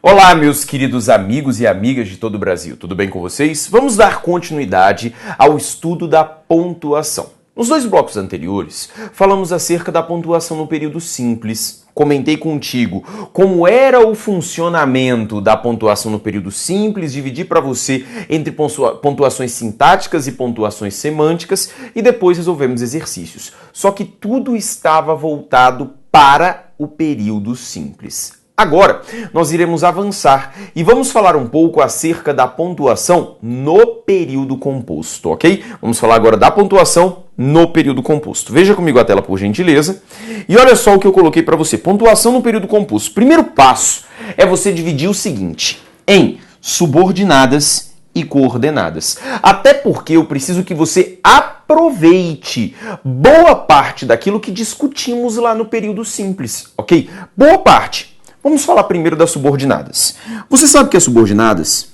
Olá, meus queridos amigos e amigas de todo o Brasil, tudo bem com vocês? Vamos dar continuidade ao estudo da pontuação. Nos dois blocos anteriores, falamos acerca da pontuação no período simples. Comentei contigo como era o funcionamento da pontuação no período simples, dividi para você entre pontuações sintáticas e pontuações semânticas e depois resolvemos exercícios. Só que tudo estava voltado para o período simples. Agora, nós iremos avançar e vamos falar um pouco acerca da pontuação no período composto, ok? Vamos falar agora da pontuação no período composto. Veja comigo a tela, por gentileza. E olha só o que eu coloquei para você. Pontuação no período composto. Primeiro passo é você dividir o seguinte em subordinadas e coordenadas. Até porque eu preciso que você aproveite boa parte daquilo que discutimos lá no período simples, ok? Boa parte. Vamos falar primeiro das subordinadas. Você sabe que as subordinadas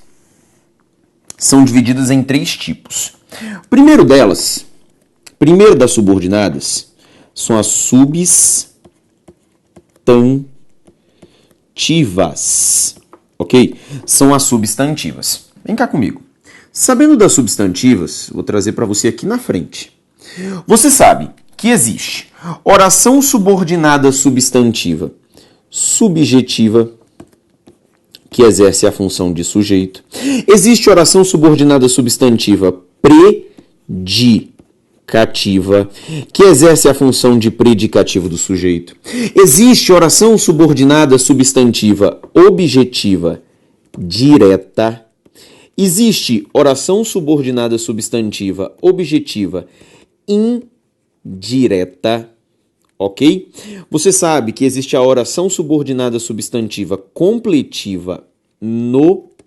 são divididas em três tipos. O primeiro das subordinadas são as substantivas, ok? São as substantivas. Vem cá comigo. Sabendo das substantivas, vou trazer para você aqui na frente. Você sabe que existe oração subordinada substantiva subjetiva, que exerce a função de sujeito. Existe oração subordinada substantiva predicativa, que exerce a função de predicativo do sujeito. Existe oração subordinada substantiva objetiva direta. Existe oração subordinada substantiva objetiva indireta. Ok? Você sabe que existe a oração subordinada substantiva completiva nominal.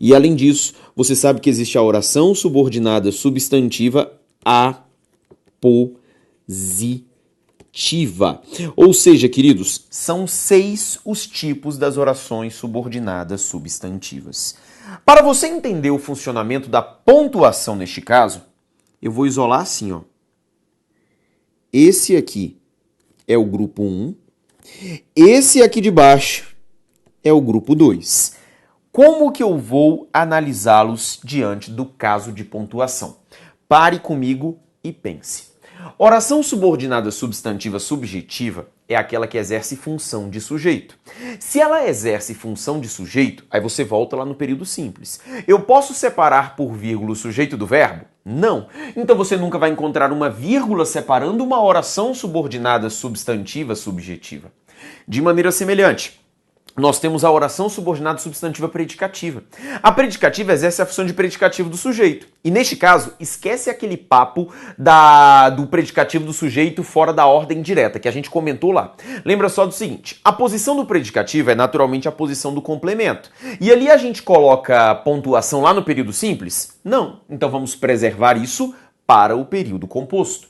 E, além disso, você sabe que existe a oração subordinada substantiva apositiva. Ou seja, queridos, são 6 os tipos das orações subordinadas substantivas. Para você entender o funcionamento da pontuação neste caso, eu vou isolar assim, ó. Esse aqui é o grupo 1. Esse aqui de baixo é o grupo 2. Como que eu vou analisá-los diante do caso de pontuação? Pare comigo e pense. Oração subordinada substantiva subjetiva é aquela que exerce função de sujeito. Se ela exerce função de sujeito, aí você volta lá no período simples. Eu posso separar por vírgula o sujeito do verbo? Não. Então você nunca vai encontrar uma vírgula separando uma oração subordinada substantiva subjetiva. De maneira semelhante, nós temos a oração subordinada substantiva predicativa. A predicativa exerce a função de predicativo do sujeito. E neste caso, esquece aquele papo do predicativo do sujeito fora da ordem direta, que a gente comentou lá. Lembra só do seguinte, a posição do predicativo é naturalmente a posição do complemento. E ali a gente coloca pontuação lá no período simples? Não. Então vamos preservar isso para o período composto.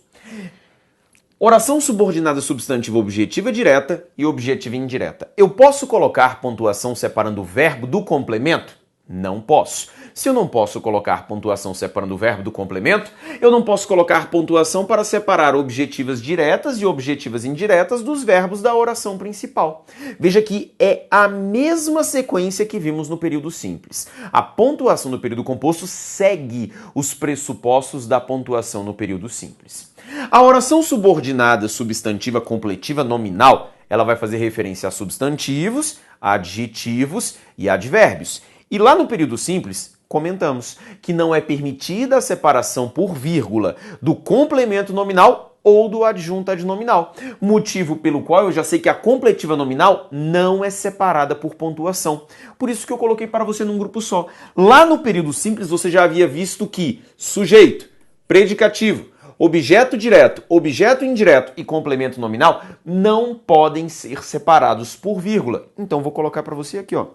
Oração subordinada substantiva objetiva direta e objetiva indireta. Eu posso colocar pontuação separando o verbo do complemento? Não posso. Se eu não posso colocar pontuação separando o verbo do complemento, eu não posso colocar pontuação para separar objetivas diretas e objetivas indiretas dos verbos da oração principal. Veja que é a mesma sequência que vimos no período simples. A pontuação no período composto segue os pressupostos da pontuação no período simples. A oração subordinada substantiva completiva nominal, ela vai fazer referência a substantivos, adjetivos e advérbios. E lá no período simples, comentamos que não é permitida a separação por vírgula do complemento nominal ou do adjunto adnominal, motivo pelo qual eu já sei que a completiva nominal não é separada por pontuação. Por isso que eu coloquei para você num grupo só. Lá no período simples você já havia visto que sujeito, predicativo, objeto direto, objeto indireto e complemento nominal não podem ser separados por vírgula. Então vou colocar para você aqui, ó.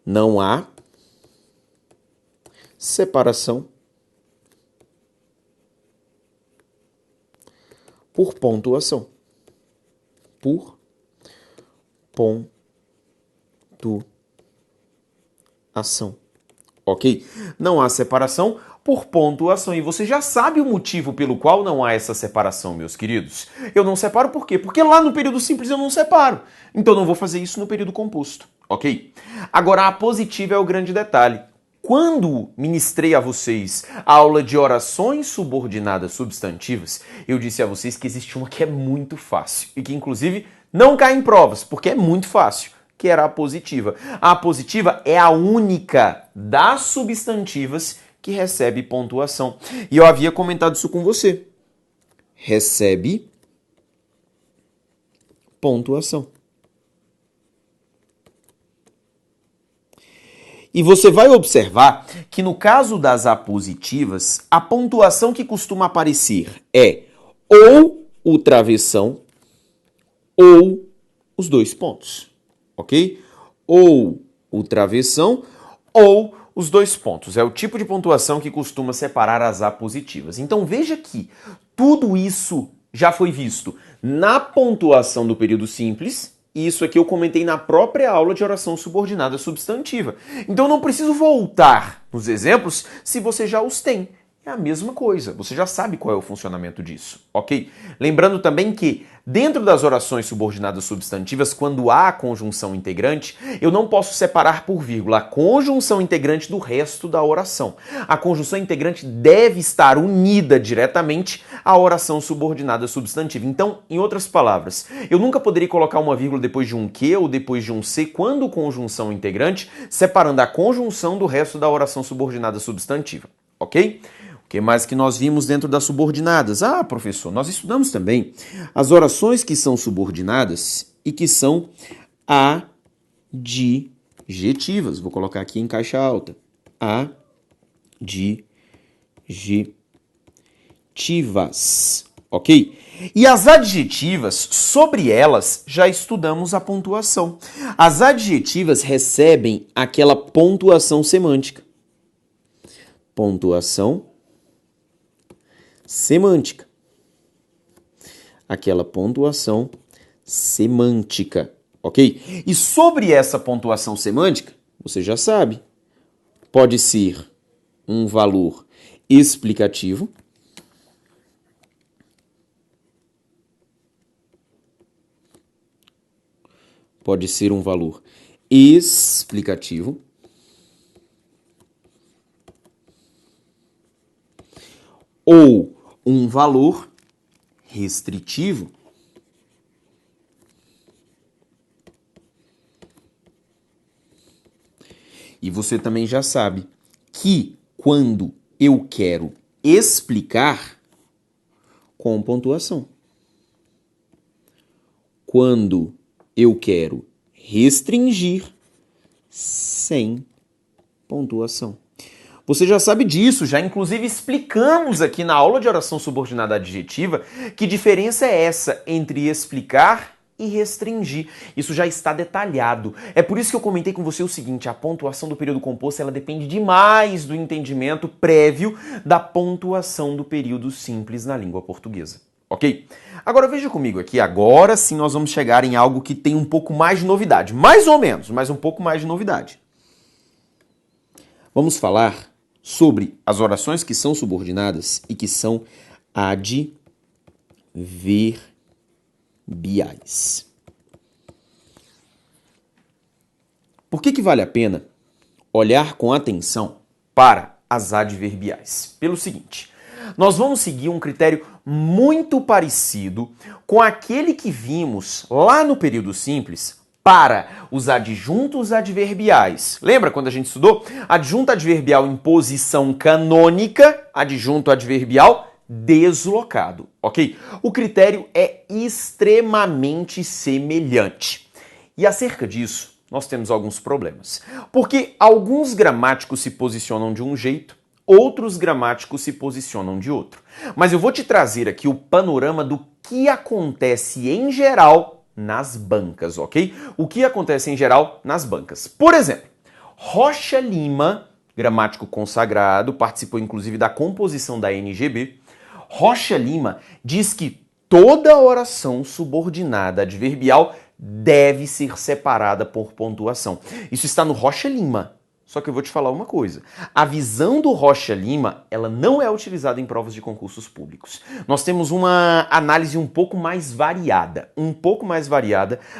Não há separação por pontuação. Por pontuação. Ok? Não há separação por pontuação. E você já sabe o motivo pelo qual não há essa separação, meus queridos. Eu não separo por quê? Porque lá no período simples eu não separo. Então não vou fazer isso no período composto, ok? Agora a apositiva é o grande detalhe. Quando ministrei a vocês a aula de orações subordinadas substantivas, eu disse a vocês que existe uma que é muito fácil e que, inclusive, não cai em provas, porque é muito fácil, que era a apositiva. A apositiva é a única das substantivas que recebe pontuação. E eu havia comentado isso com você. Recebe pontuação. E você vai observar que no caso das apositivas, a pontuação que costuma aparecer é ou o travessão ou os 2 pontos, ok? Ou o travessão ou os 2 pontos. É o tipo de pontuação que costuma separar as apositivas. Então veja que tudo isso já foi visto na pontuação do período simples. Isso aqui eu comentei na própria aula de oração subordinada substantiva. Então eu não preciso voltar nos exemplos se você já os tem. É a mesma coisa, você já sabe qual é o funcionamento disso, ok? Lembrando também que dentro das orações subordinadas substantivas, quando há a conjunção integrante, eu não posso separar por vírgula a conjunção integrante do resto da oração. A conjunção integrante deve estar unida diretamente à oração subordinada substantiva. Então, em outras palavras, eu nunca poderia colocar uma vírgula depois de um que ou depois de um se quando conjunção integrante, separando a conjunção do resto da oração subordinada substantiva, ok? O que mais que nós vimos dentro das subordinadas? Ah, professor, nós estudamos também as orações que são subordinadas e que são adjetivas. Vou colocar aqui em caixa alta. Adjetivas, ok? E as adjetivas, sobre elas, já estudamos a pontuação. As adjetivas recebem aquela pontuação semântica. Pontuação semântica. Aquela pontuação semântica, ok? E sobre essa pontuação semântica, você já sabe, pode ser um valor explicativo, pode ser um valor explicativo, ou um valor restritivo. E você também já sabe que quando eu quero explicar, com pontuação. Quando eu quero restringir, sem pontuação. Você já sabe disso, já inclusive explicamos aqui na aula de oração subordinada adjetiva que diferença é essa entre explicar e restringir. Isso já está detalhado. É por isso que eu comentei com você o seguinte, a pontuação do período composto ela depende demais do entendimento prévio da pontuação do período simples na língua portuguesa. Ok? Agora veja comigo aqui, agora sim nós vamos chegar em algo que tem um pouco mais de novidade, mais ou menos, mas um pouco mais de novidade. Vamos falar sobre as orações que são subordinadas e que são adverbiais. Por que vale a pena olhar com atenção para as adverbiais? Pelo seguinte, nós vamos seguir um critério muito parecido com aquele que vimos lá no período simples para os adjuntos adverbiais. Lembra quando a gente estudou? Adjunto adverbial em posição canônica, adjunto adverbial deslocado, ok? O critério é extremamente semelhante. E acerca disso, nós temos alguns problemas. Porque alguns gramáticos se posicionam de um jeito, outros gramáticos se posicionam de outro. Mas eu vou te trazer aqui o panorama do que acontece em geral nas bancas, ok? O que acontece em geral nas bancas. Por exemplo, Rocha Lima, gramático consagrado, participou inclusive da composição da NGB. Rocha Lima diz que toda oração subordinada adverbial deve ser separada por pontuação. Isso está no Rocha Lima, Só que eu vou te falar uma coisa. A visão do Rocha Lima, ela não é utilizada em provas de concursos públicos. Nós temos uma análise um pouco mais variada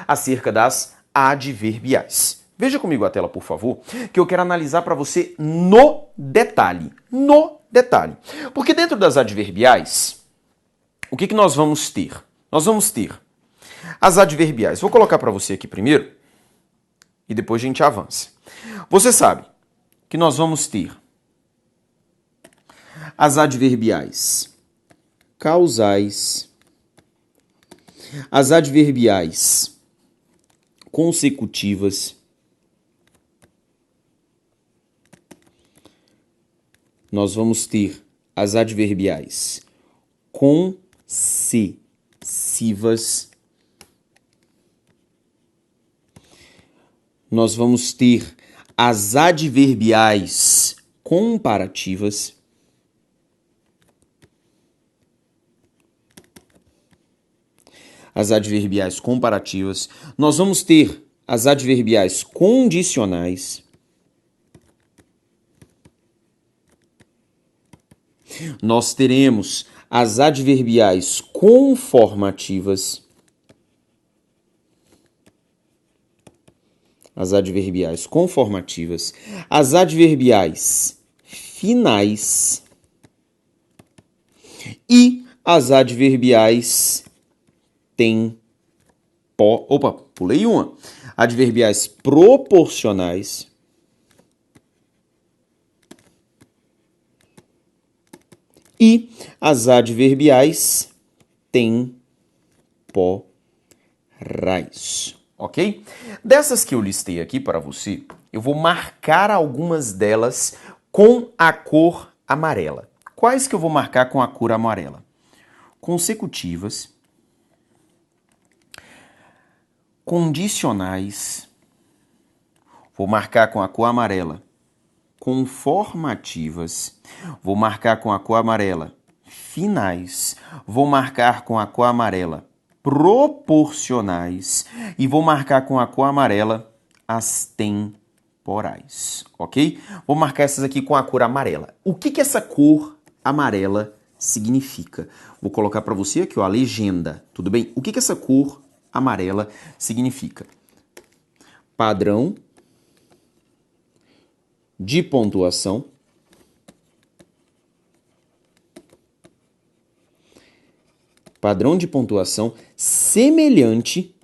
acerca das adverbiais. Veja comigo a tela, por favor, que eu quero analisar para você no detalhe. No detalhe. Porque dentro das adverbiais, o que nós vamos ter? Nós vamos ter as adverbiais. Vou colocar para você aqui primeiro e depois a gente avança. Você sabe que nós vamos ter as adverbiais causais, as adverbiais consecutivas, nós vamos ter as adverbiais concessivas, nós vamos ter as adverbiais comparativas, nós vamos ter as adverbiais condicionais, nós teremos as adverbiais conformativas, as adverbiais finais e as adverbiais adverbiais proporcionais e as adverbiais temporais. Ok? Dessas que eu listei aqui para você, eu vou marcar algumas delas com a cor amarela. Quais que eu vou marcar com a cor amarela? Consecutivas, condicionais, vou marcar com a cor amarela. Conformativas, vou marcar com a cor amarela. Finais, vou marcar com a cor amarela. Proporcionais e vou marcar com a cor amarela as temporais, ok? Vou marcar essas aqui com a cor amarela. O que essa cor amarela significa? Vou colocar para você aqui, ó, a legenda, tudo bem? O que essa cor amarela significa? Padrão de pontuação semelhante,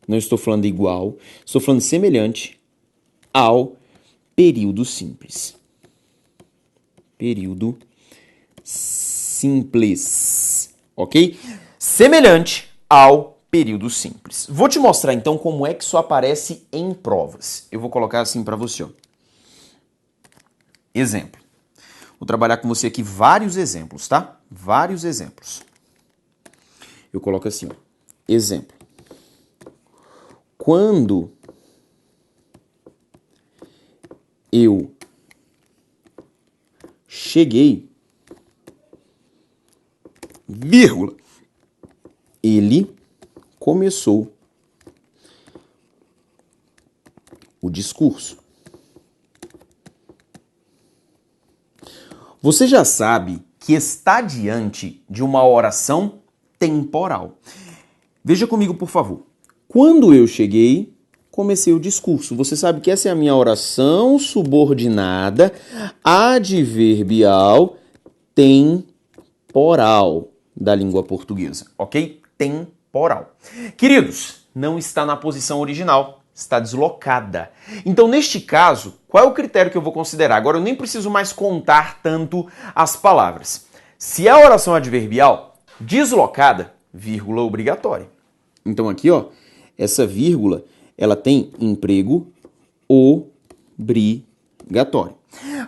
não estou falando igual, estou falando semelhante ao período simples. Período simples, ok? Semelhante ao período simples. Vou te mostrar então como é que isso aparece em provas. Eu vou colocar assim para você, ó. Exemplo. Vou trabalhar com você aqui vários exemplos, tá? Vários exemplos. Eu coloco assim, ó. Exemplo. Quando eu cheguei, vírgula, ele começou o discurso. Você já sabe que está diante de uma oração temporal. Veja comigo, por favor. Quando eu cheguei, comecei o discurso. Você sabe que essa é a minha oração subordinada adverbial temporal da língua portuguesa, ok? Temporal. Queridos, não está na posição original, está deslocada. Então, neste caso, qual é o critério que eu vou considerar? Agora, eu nem preciso mais contar tanto as palavras. Se é a oração adverbial deslocada, vírgula obrigatória. Então, aqui, ó, essa vírgula, ela tem emprego obrigatório.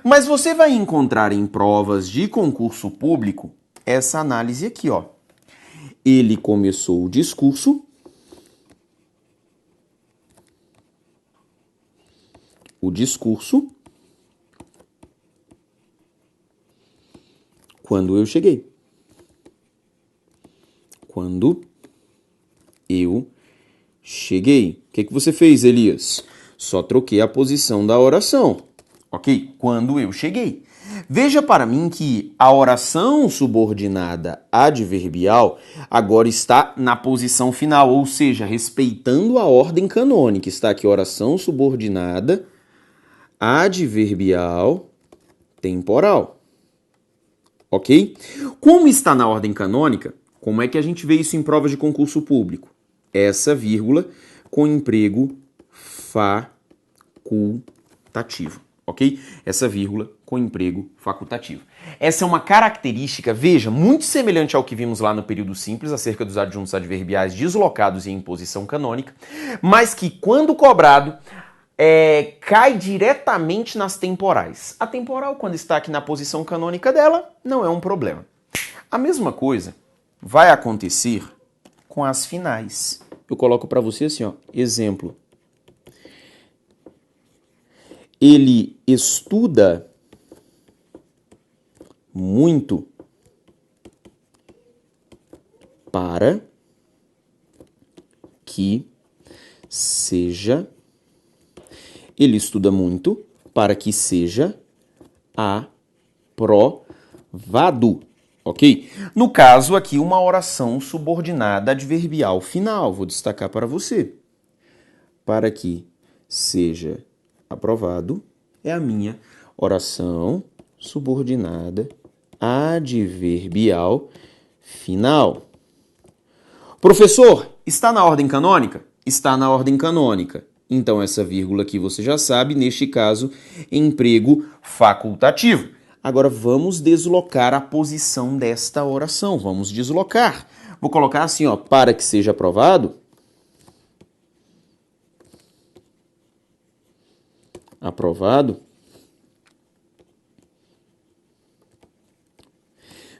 Mas você vai encontrar em provas de concurso público essa análise aqui, ó. Ele começou o discurso. Quando eu cheguei. O que você fez, Elias? Só troquei a posição da oração, ok? Quando eu cheguei. Veja para mim que a oração subordinada adverbial agora está na posição final, ou seja, respeitando a ordem canônica. Está aqui oração subordinada adverbial temporal, ok? Como está na ordem canônica, como é que a gente vê isso em provas de concurso público? Essa vírgula com emprego facultativo, ok? Essa vírgula com emprego facultativo. Essa é uma característica, veja, muito semelhante ao que vimos lá no período simples, acerca dos adjuntos adverbiais deslocados e em posição canônica, mas que, quando cobrado, cai diretamente nas temporais. A temporal, quando está aqui na posição canônica dela, não é um problema. A mesma coisa vai acontecer com as finais. Eu coloco para você assim, ó, exemplo. Ele estuda muito para que seja. Ele estuda muito para que seja aprovado, ok? No caso aqui, uma oração subordinada adverbial final. Vou destacar para você. Para que seja aprovado é a minha oração subordinada adverbial final. Professor, está na ordem canônica? Está na ordem canônica. Então, essa vírgula aqui você já sabe, neste caso, emprego facultativo. Agora, vamos deslocar a posição desta oração. Vamos deslocar. Vou colocar assim, ó, para que seja aprovado. Aprovado.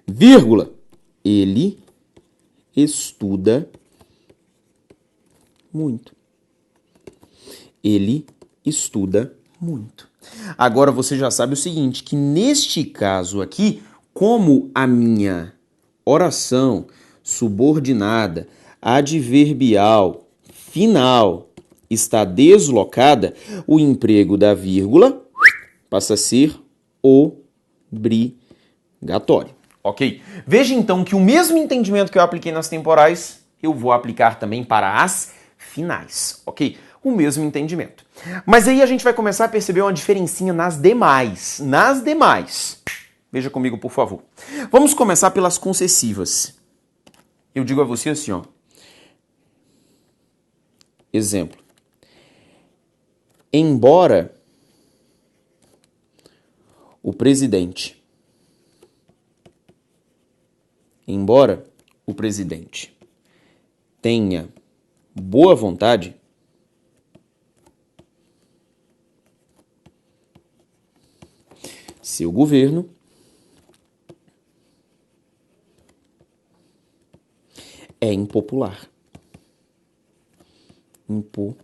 Vírgula. Ele estuda muito. Ele estuda muito. Agora você já sabe o seguinte, que neste caso aqui, como a minha oração subordinada adverbial final está deslocada, o emprego da vírgula passa a ser obrigatório. Ok? Veja então que o mesmo entendimento que eu apliquei nas temporais, eu vou aplicar também para as finais, ok? O mesmo entendimento. Mas aí a gente vai começar a perceber uma diferencinha nas demais. Nas demais. Veja comigo, por favor. Vamos começar pelas concessivas. Eu digo a você assim, ó. Exemplo. Embora o presidente tenha boa vontade, seu governo é impopular. Impopular.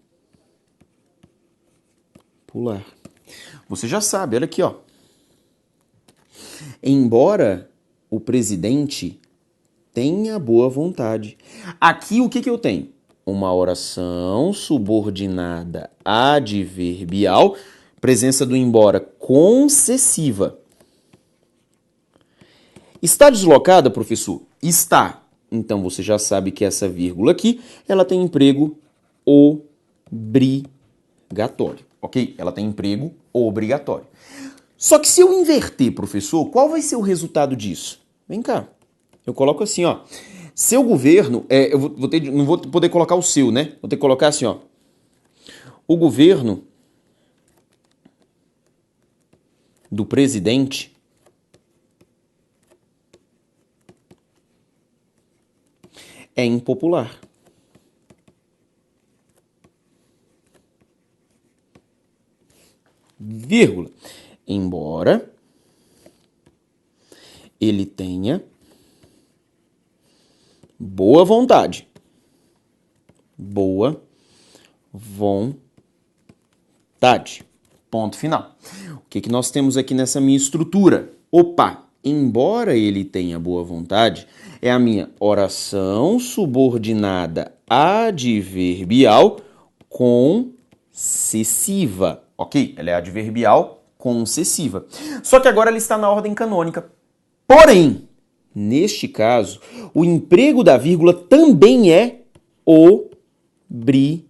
Você já sabe, olha aqui, ó. Embora o presidente tenha boa vontade. Aqui o que eu tenho? Uma oração subordinada adverbial, presença do embora concessiva. Está deslocada, professor? Está. Então você já sabe que essa vírgula aqui, ela tem emprego obrigatório, ok? Ela tem emprego obrigatório. Só que se eu inverter, professor, qual vai ser o resultado disso? Vem cá. Eu coloco assim, ó. Seu governo, não vou poder colocar o seu, né? Vou ter que colocar assim, ó. O governo do presidente é impopular. Vírgula. Embora ele tenha boa vontade. Boa vontade. Ponto final. O que nós temos aqui nessa minha estrutura? Opa! Embora ele tenha boa vontade, é a minha oração subordinada adverbial concessiva. concessiva, ok? Ela é adverbial concessiva. Só que agora ela está na ordem canônica. Porém, neste caso, o emprego da vírgula também é obrigatório.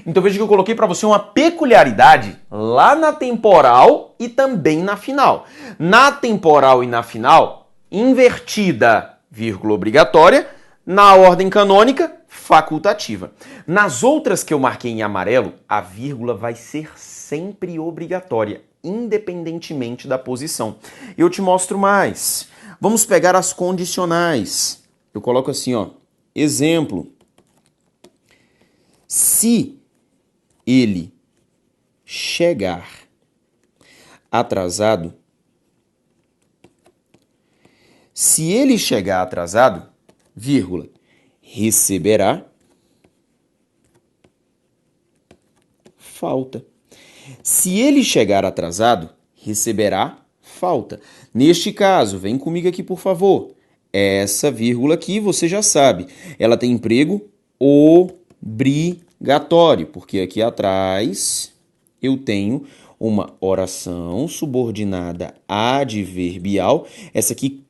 Então veja que eu coloquei para você uma peculiaridade lá na temporal e também na final. Na temporal e na final, invertida, vírgula obrigatória. Na ordem canônica, facultativa. Nas outras que eu marquei em amarelo, a vírgula vai ser sempre obrigatória, independentemente da posição. Eu te mostro mais. Vamos pegar as condicionais. Eu coloco assim, ó. Exemplo. Se ele chegar atrasado, vírgula, receberá falta. Se ele chegar atrasado, receberá falta. Neste caso, vem comigo aqui, por favor. Essa vírgula aqui, você já sabe, ela tem emprego obrigatório, porque aqui atrás eu tenho uma oração subordinada adverbial, essa aqui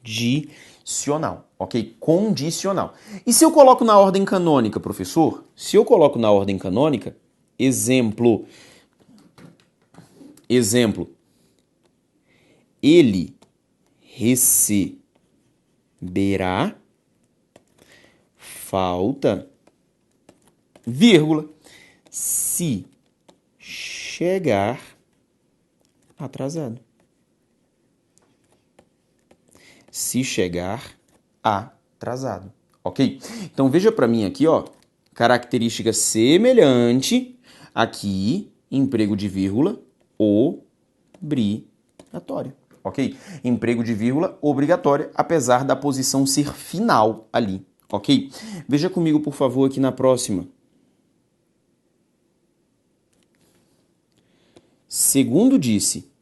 condicional, ok? Condicional. E se eu coloco na ordem canônica, professor? Se eu coloco na ordem canônica, exemplo, ele receberá falta, vírgula, se chegar atrasado. Se chegar atrasado, ok? Então veja para mim aqui, ó, característica semelhante, aqui, emprego de vírgula obrigatório, ok? Emprego de vírgula obrigatória, apesar da posição ser final ali, ok? Veja comigo, por favor, aqui na próxima. Segundo disse,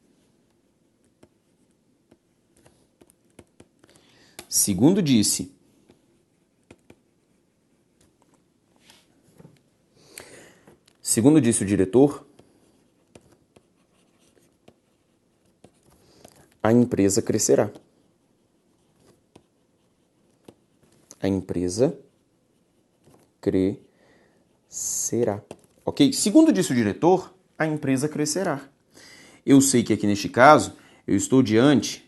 o diretor, a empresa crescerá. A empresa crescerá. Ok? Segundo disse o diretor, a empresa crescerá. Eu sei que aqui neste caso, eu estou diante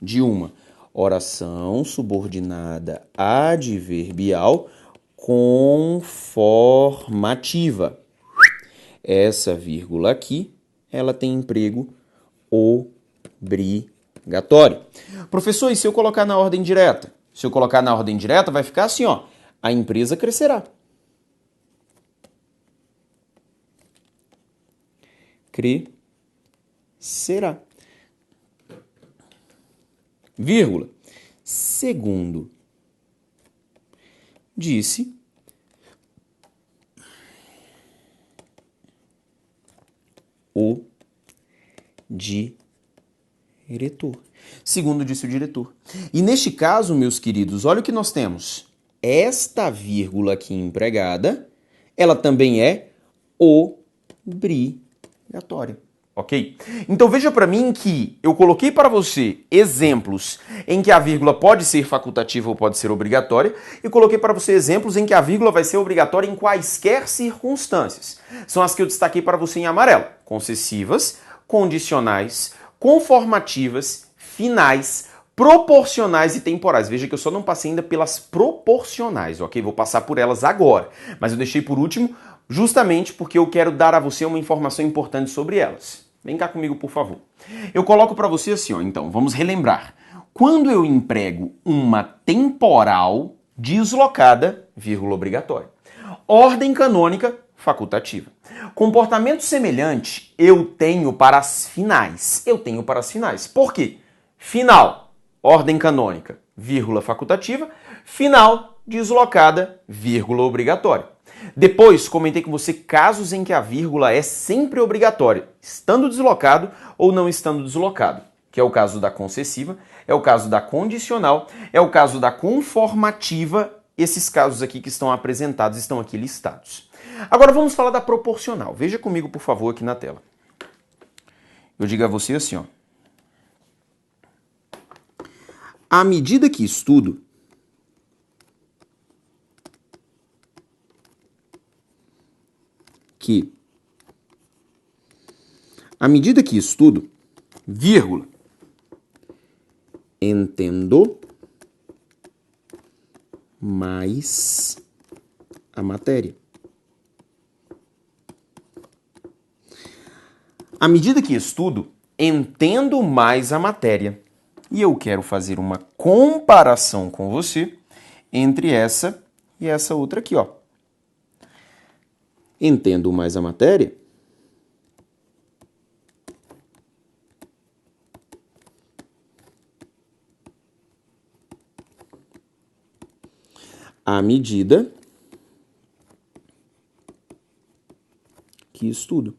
de uma oração subordinada adverbial conformativa. Essa vírgula aqui, ela tem emprego obrigatório. Professor, e se eu colocar na ordem direta? Se eu colocar na ordem direta, vai ficar assim, ó. A empresa crescerá. Crescerá. Vírgula. Segundo disse o diretor. Segundo disse o diretor. E neste caso, meus queridos, olha o que nós temos. Esta vírgula aqui empregada, ela também é obrigatória. Ok? Então veja para mim que eu coloquei para você exemplos em que a vírgula pode ser facultativa ou pode ser obrigatória e coloquei para você exemplos em que a vírgula vai ser obrigatória em quaisquer circunstâncias. São as que eu destaquei para você em amarelo. Concessivas, condicionais, conformativas, finais, proporcionais e temporais. Veja que eu só não passei ainda pelas proporcionais, ok? Vou passar por elas agora, mas eu deixei por último justamente porque eu quero dar a você uma informação importante sobre elas. Vem cá comigo, por favor. Eu coloco para você assim, ó, então, vamos relembrar. Quando eu emprego uma temporal deslocada, vírgula obrigatória. Ordem canônica, facultativa. Comportamento semelhante eu tenho para as finais. Por quê? Final, ordem canônica, vírgula facultativa. Final, deslocada, vírgula obrigatória. Depois, comentei com você casos em que a vírgula é sempre obrigatória, estando deslocado ou não estando deslocado, que é o caso da concessiva, é o caso da condicional, é o caso da conformativa esses casos aqui que estão apresentados, estão aqui listados. Agora vamos falar da proporcional. Veja comigo, por favor, aqui na tela. Eu digo a você assim, ó. À medida que estudo, vírgula, entendo mais a matéria. À medida que estudo, entendo mais a matéria. E eu quero fazer uma comparação com você entre essa e essa outra aqui, ó. Entendo mais a matéria. À medida que estudo.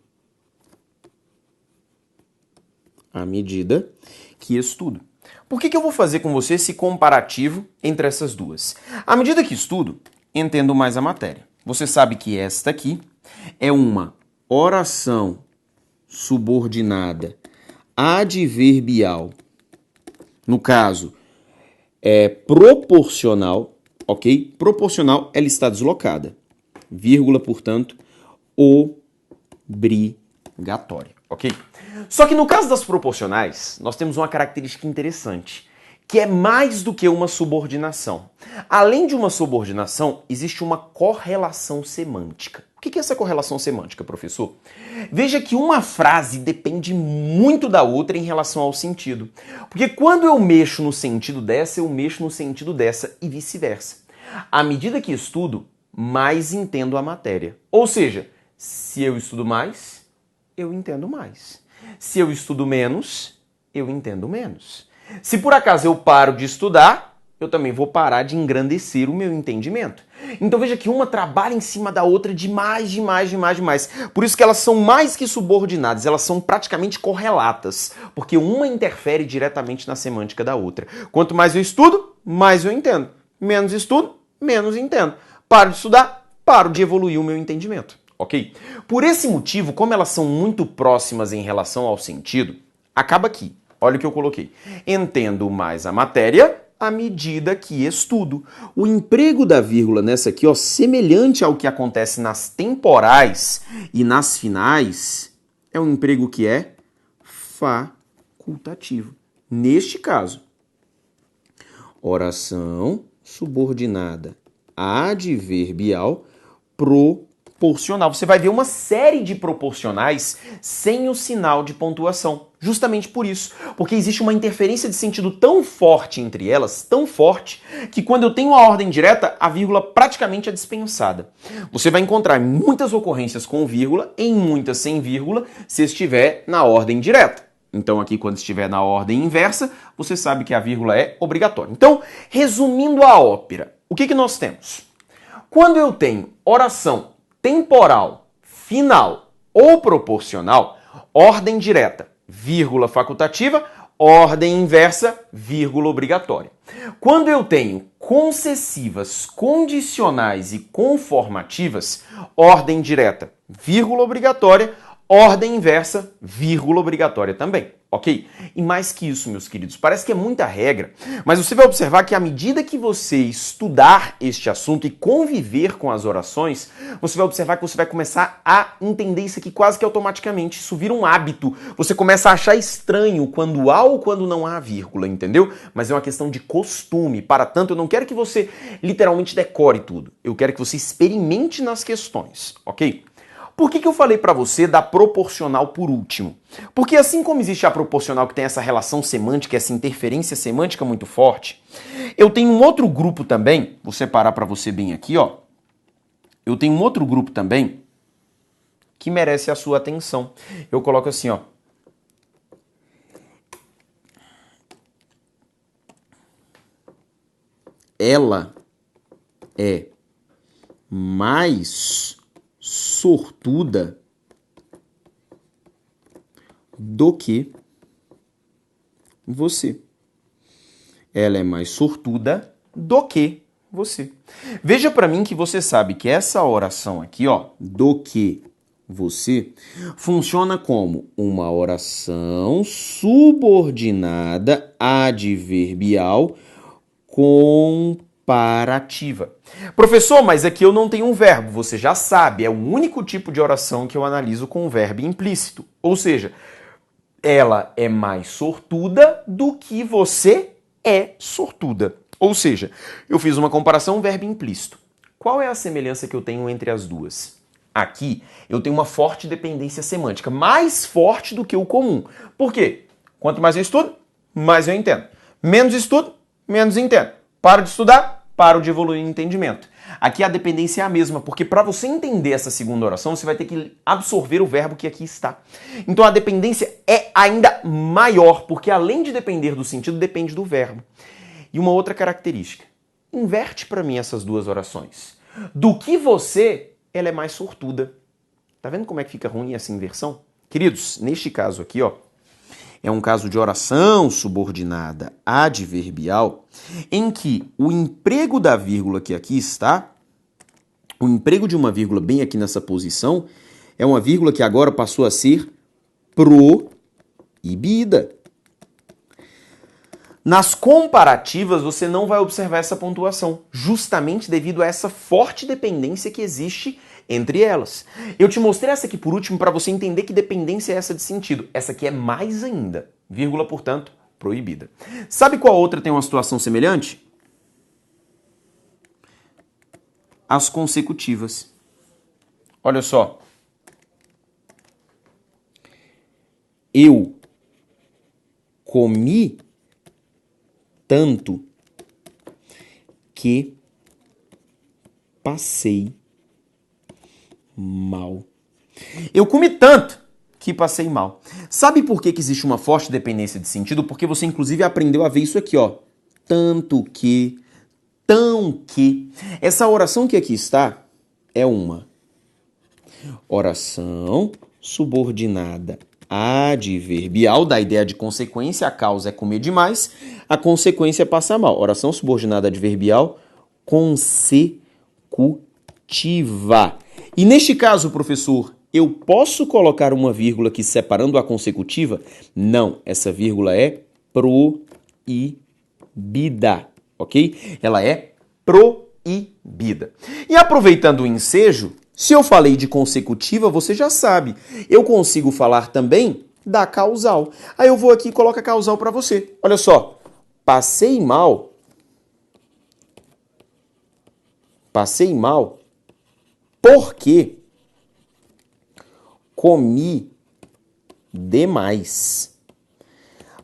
À medida que estudo. Por que eu vou fazer com você esse comparativo entre essas duas? À medida que estudo, entendo mais a matéria. Você sabe que esta aqui é uma oração subordinada adverbial. No caso, é proporcional, ok? Proporcional, ela está deslocada. Vírgula, portanto, obrigatória, ok? Só que no caso das proporcionais, nós temos uma característica interessante, que é mais do que uma subordinação. Além de uma subordinação, existe uma correlação semântica. O que é essa correlação semântica, professor? Veja que uma frase depende muito da outra em relação ao sentido. Porque quando eu mexo no sentido dessa, eu mexo no sentido dessa e vice-versa. À medida que estudo, mais entendo a matéria. Ou seja, se eu estudo mais, eu entendo mais. Se eu estudo menos, eu entendo menos. Se por acaso eu paro de estudar, eu também vou parar de engrandecer o meu entendimento. Então veja que uma trabalha em cima da outra demais. Por isso que elas são mais que subordinadas, elas são praticamente correlatas, porque uma interfere diretamente na semântica da outra. Quanto mais eu estudo, mais eu entendo. Menos estudo, menos entendo. Paro de estudar, paro de evoluir o meu entendimento. Ok? Por esse motivo, como elas são muito próximas em relação ao sentido, acaba aqui. Olha o que eu coloquei. Entendo mais a matéria à medida que estudo. O emprego da vírgula nessa aqui, ó, semelhante ao que acontece nas temporais e nas finais, é um emprego que é facultativo. Neste caso, oração subordinada adverbial proporcional. Você vai ver uma série de proporcionais sem o sinal de pontuação. Justamente por isso. Porque existe uma interferência de sentido tão forte entre elas, tão forte, que quando eu tenho a ordem direta, a vírgula praticamente é dispensada. Você vai encontrar muitas ocorrências com vírgula, em muitas sem vírgula, se estiver na ordem direta. Então aqui, quando estiver na ordem inversa, você sabe que a vírgula é obrigatória. Então, resumindo a ópera, o que nós temos? Quando eu tenho oração temporal, final ou proporcional, ordem direta, vírgula facultativa, ordem inversa, vírgula obrigatória. Quando eu tenho concessivas, condicionais e conformativas, ordem direta, vírgula obrigatória, ordem inversa, vírgula obrigatória também, ok? E mais que isso, meus queridos, parece que é muita regra, mas você vai observar que à medida que você estudar este assunto e conviver com as orações, você vai observar que você vai começar a entender isso aqui quase que automaticamente. Isso vira um hábito. Você começa a achar estranho quando há ou quando não há vírgula, entendeu? Mas é uma questão de costume. Para tanto, eu não quero que você literalmente decore tudo. Eu quero que você experimente nas questões, ok? Por que eu falei para você da proporcional por último? Porque assim como existe a proporcional que tem essa relação semântica, essa interferência semântica muito forte, eu tenho um outro grupo também, vou separar para você bem aqui, ó. Eu tenho um outro grupo também que merece a sua atenção. Eu coloco assim, ó. Ela é mais sortuda do que você. Ela é mais sortuda do que você. Veja para mim que você sabe que essa oração aqui, ó, do que você, funciona como uma oração subordinada adverbial comparativa. Professor, mas aqui eu não tenho um verbo. Você já sabe, é o único tipo de oração que eu analiso com um verbo implícito. Ou seja, ela é mais sortuda do que você é sortuda. Ou seja, eu fiz uma comparação verbo implícito. Qual é a semelhança que eu tenho entre as duas? Aqui eu tenho uma forte dependência semântica, mais forte do que o comum. Por quê? Quanto mais eu estudo, mais eu entendo. Menos estudo, menos entendo. Paro de estudar, paro de evoluir em entendimento. Aqui a dependência é a mesma, porque para você entender essa segunda oração, você vai ter que absorver o verbo que aqui está. Então a dependência é ainda maior, porque além de depender do sentido, depende do verbo. E uma outra característica. Inverte para mim essas duas orações. Do que você, ela é mais sortuda. Tá vendo como é que fica ruim essa inversão? Queridos, neste caso aqui, ó, é um caso de oração subordinada adverbial, em que o emprego da vírgula que aqui está, o emprego de uma vírgula bem aqui nessa posição, é uma vírgula que agora passou a ser proibida. Nas comparativas, você não vai observar essa pontuação, justamente devido a essa forte dependência que existe entre elas. Eu te mostrei essa aqui por último para você entender que dependência é essa de sentido. Essa aqui é mais ainda. Vírgula, portanto, proibida. Sabe qual outra tem uma situação semelhante? As consecutivas. Olha só. Eu comi tanto que passei mal. Eu comi tanto que passei mal. Sabe por que existe uma forte dependência de sentido? Porque você, inclusive, aprendeu a ver isso aqui, ó. Tanto que, tão que. Essa oração que aqui está é uma oração subordinada adverbial, da ideia de consequência. A causa é comer demais, a consequência é passar mal. Oração subordinada adverbial consecutiva. E neste caso, professor, eu posso colocar uma vírgula aqui separando a consecutiva? Não, essa vírgula é proibida, ok? Ela é proibida. E aproveitando o ensejo, se eu falei de consecutiva, você já sabe. Eu consigo falar também da causal. Aí eu vou aqui e coloco a causal para você. Olha só. Passei mal. Passei mal porque comi demais.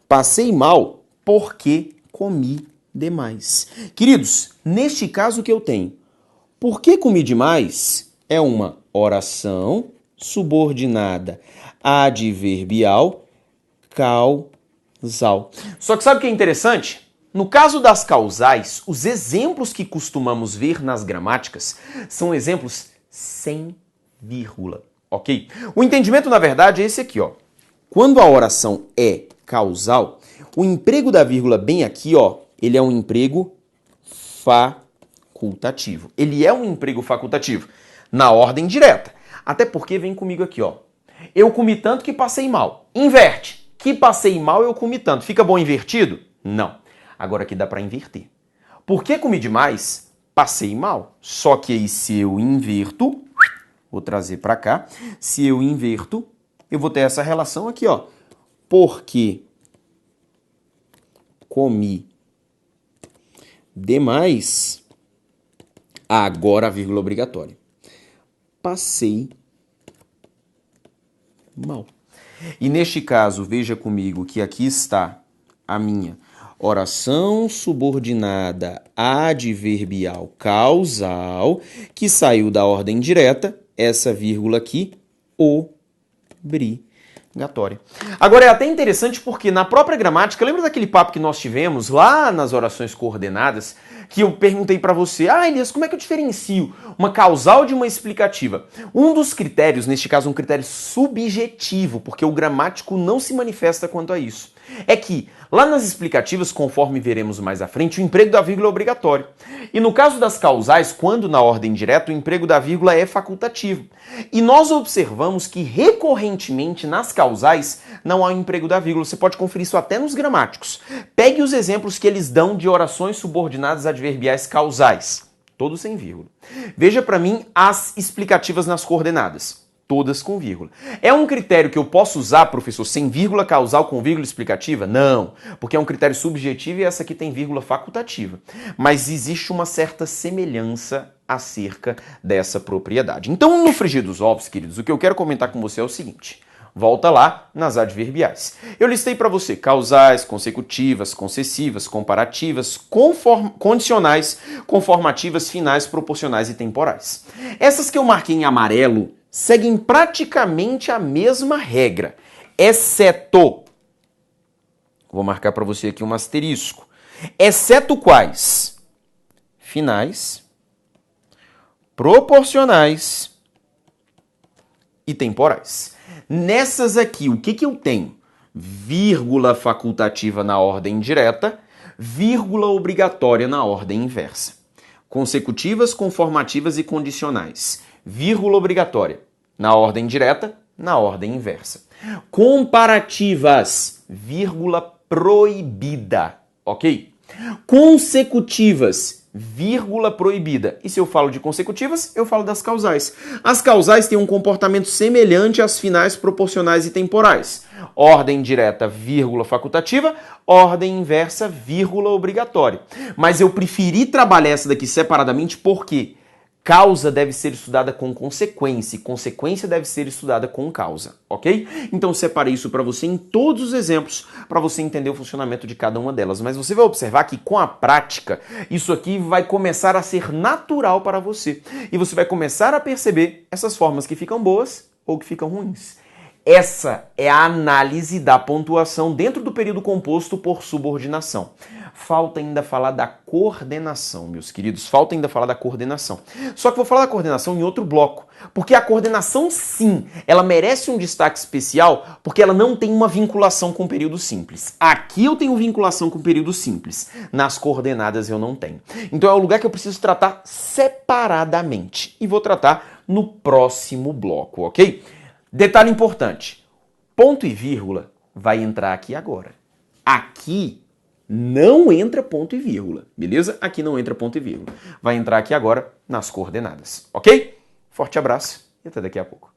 Passei mal porque comi demais. Queridos, neste caso que eu tenho, por que comi demais? É uma oração subordinada adverbial causal. Só que sabe o que é interessante? No caso das causais, os exemplos que costumamos ver nas gramáticas são exemplos sem vírgula, ok? O entendimento, na verdade, é esse aqui, ó. Quando a oração é causal, o emprego da vírgula bem aqui, ó, ele é um emprego facultativo. Ele é um emprego facultativo. Na ordem direta. Até porque vem comigo aqui, ó. Eu comi tanto que passei mal. Inverte. Que passei mal, eu comi tanto. Fica bom invertido? Não. Agora aqui dá para inverter. Porque comi demais, passei mal. Só que aí se eu inverto, vou trazer para cá. Se eu inverto, eu vou ter essa relação aqui, ó. Porque comi demais, agora a vírgula obrigatória. Passei mal. E neste caso, veja comigo que aqui está a minha oração subordinada adverbial causal, que saiu da ordem direta, essa vírgula aqui, obrigatória. Agora é até interessante porque na própria gramática, lembra daquele papo que nós tivemos lá nas orações coordenadas, que eu perguntei para você, Elias, como é que eu diferencio uma causal de uma explicativa? Um dos critérios, neste caso um critério subjetivo, porque o gramático não se manifesta quanto a isso, é que lá nas explicativas, conforme veremos mais à frente, o emprego da vírgula é obrigatório. E no caso das causais, quando na ordem direta, o emprego da vírgula é facultativo. E nós observamos que recorrentemente nas causais não há o emprego da vírgula. Você pode conferir isso até nos gramáticos. Pegue os exemplos que eles dão de orações subordinadas adverbiais causais, todos sem vírgula. Veja para mim as explicativas nas coordenadas, todas com vírgula. É um critério que eu posso usar, professor, sem vírgula causal com vírgula explicativa? Não, porque é um critério subjetivo e essa aqui tem vírgula facultativa. Mas existe uma certa semelhança acerca dessa propriedade. Então, no frigir dos ovos, queridos, o que eu quero comentar com você é o seguinte. Volta lá nas adverbiais. Eu listei para você causais, consecutivas, concessivas, comparativas, condicionais, conformativas, finais, proporcionais e temporais. Essas que eu marquei em amarelo seguem praticamente a mesma regra, exceto, vou marcar para você aqui um asterisco, exceto quais? Finais, proporcionais e temporais. Nessas aqui, o que eu tenho? Vírgula facultativa na ordem direta, vírgula obrigatória na ordem inversa. Consecutivas, conformativas e condicionais. Vírgula obrigatória na ordem direta, na ordem inversa. Comparativas, vírgula proibida, ok? Consecutivas, vírgula proibida. E se eu falo de consecutivas, eu falo das causais. As causais têm um comportamento semelhante às finais, proporcionais e temporais. Ordem direta, vírgula facultativa, ordem inversa, vírgula obrigatória. Mas eu preferi trabalhar essa daqui separadamente porque causa deve ser estudada com consequência e consequência deve ser estudada com causa, ok? Então separei isso para você em todos os exemplos para você entender o funcionamento de cada uma delas. Mas você vai observar que com a prática isso aqui vai começar a ser natural para você e você vai começar a perceber essas formas que ficam boas ou que ficam ruins. Essa é a análise da pontuação dentro do período composto por subordinação. Falta ainda falar da coordenação, meus queridos. Falta ainda falar da coordenação. Só que vou falar da coordenação em outro bloco. Porque a coordenação, sim, ela merece um destaque especial porque ela não tem uma vinculação com o período simples. Aqui eu tenho vinculação com o período simples. Nas coordenadas eu não tenho. Então é o lugar que eu preciso tratar separadamente. E vou tratar no próximo bloco, ok? Detalhe importante. Ponto e vírgula vai entrar aqui agora. Aqui não entra ponto e vírgula, beleza? Aqui não entra ponto e vírgula. Vai entrar aqui agora nas coordenadas, ok? Forte abraço e até daqui a pouco.